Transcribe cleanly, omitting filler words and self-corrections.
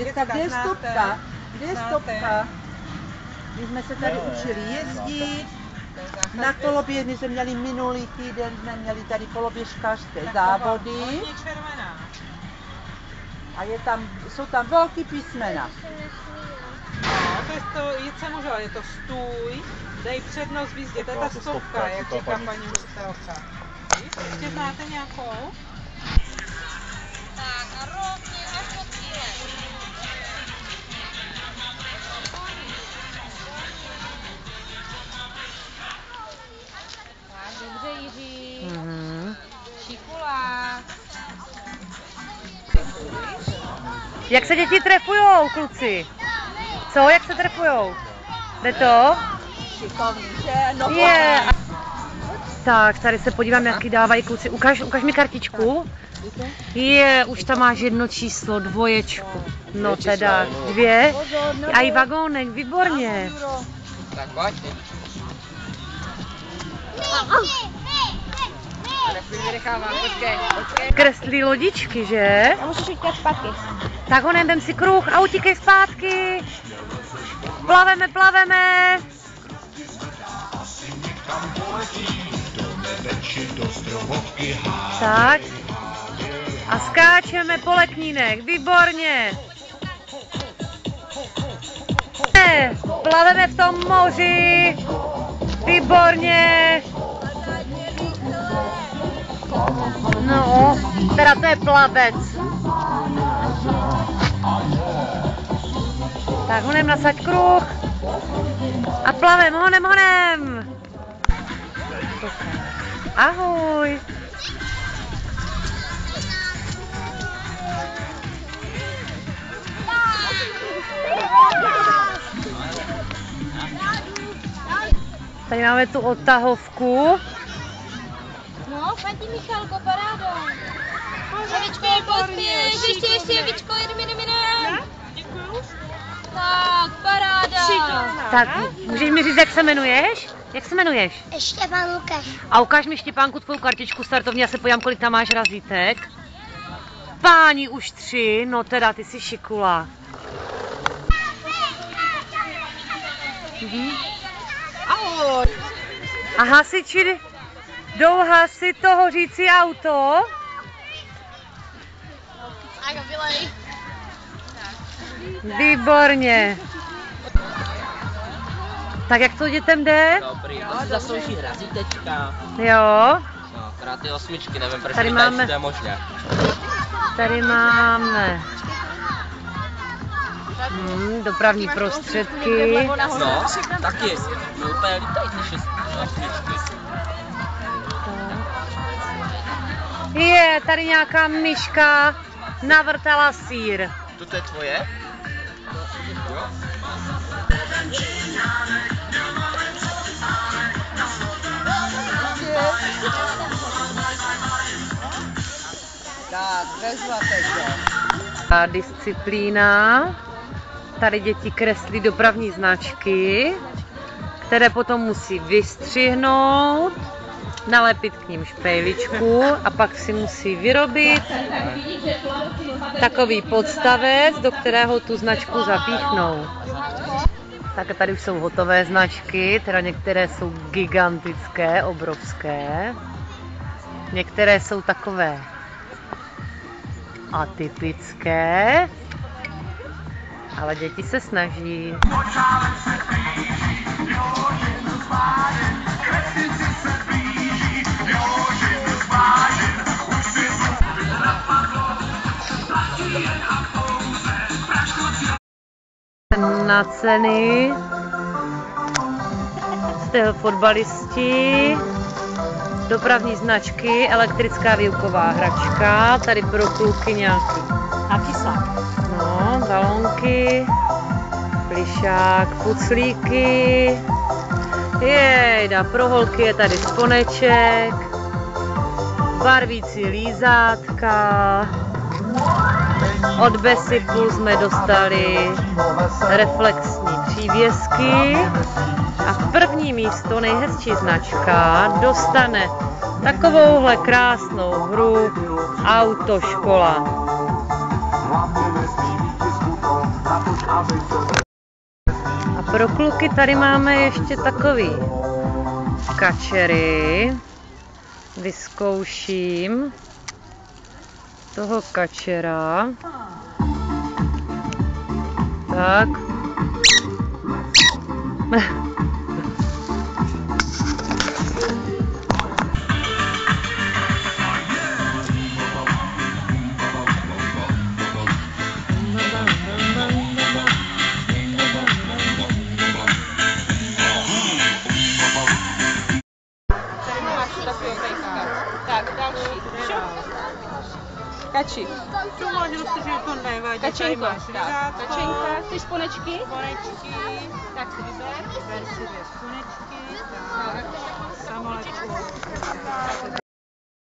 Dětka, kde je stopka? Kde je stopka? My jsme se tady učili jezdit. Na koloběžně jsme měli minulý týden, jsme měli tady koloběžkářské závody. A jsou tam velký písmena. No, to je to, jet se může, ale je to stůj, dej přednost v jízdě, to je ta stopka, jak říká paní učitelka. Ještě znáte nějakou? Tak a rovně až do cíle. Tak, dobře Jiří. Šikula. Jak se děti trefujou, kluci? Co? Jak se trefujou? Jde to? Šikovný, že? No Yeah. Tak, tady se podívám, jaký dávají kluci. Ukaž mi kartičku. Už tam máš jedno číslo, dvoječku. No teda, 2. A i vagónek, výborně. Tak pojď. Kreslí lodičky, že? A musíš utíkat zpátky. Tak honem, vem si kruh a utíkej zpátky. Plaveme. Tak. A skáčeme po leknínek, výborně. Plaveme v tom moři, výborně. No, teda to je plavec. Tak honem nasaď kruh. A plavem, honem. Ahoj. Tady máme tu odtahovku. No, paní Michalko, paráda. Evičko, pospěš, ještě, Evičko, jedeme. Děkuju. Tak, paráda. Tak, můžeš mi říct, jak se jmenuješ? Jak se jmenuješ? Štěpán Lukáš. A ukáž mi, Štěpánku, tvou kartičku startovní, já se podívám, kolik tam máš razítek. Páni, už 3, no teda, ty jsi šikula. Ahoj. A hasiči jdou hasit to hořící auto. Výborně. Tak jak to dětem jde? Dobrý, to si zaslouží razítečka. Jo. No, akorát ty 8, nevím, proč Tady to máme- je možné. Tady máme dopravní prostředky. No, taky. My úplně lítají ty 6 Je, tady nějaká myška navrtala sýr. To je tvoje? Tak, vezmete se. A disciplína. Tady děti kreslí dopravní značky, které potom musí vystřihnout, nalepit k ním špejličku a pak si musí vyrobit takový podstavec, do kterého tu značku zapíchnou. Tak tady už jsou hotové značky, teda některé jsou gigantické, obrovské. Některé jsou takové atypické, ale děti se snaží. Na ceny jste fotbalisti, dopravní značky, elektrická výuková hračka, tady pro kluky nějaký balónky, plišák, puclíky, jejda, pro holky je tady sponeček, barvící lízátka, od Besipu jsme dostali reflexní přívěsky a první místo, nejhezčí značka, dostane takovouhle krásnou hru Autoškola. Pro kluky tady máme ještě takový kačery. Vyzkouším toho kačera. Tak. Tak, další. Kači. Tu možnost, že to nevadí. Kačenko. Tady máš vyřádko. Kačenka, chceš sponečky? Sponečky. Tak si vyber. Ber si 2 sponečky. Tak. Samolečku.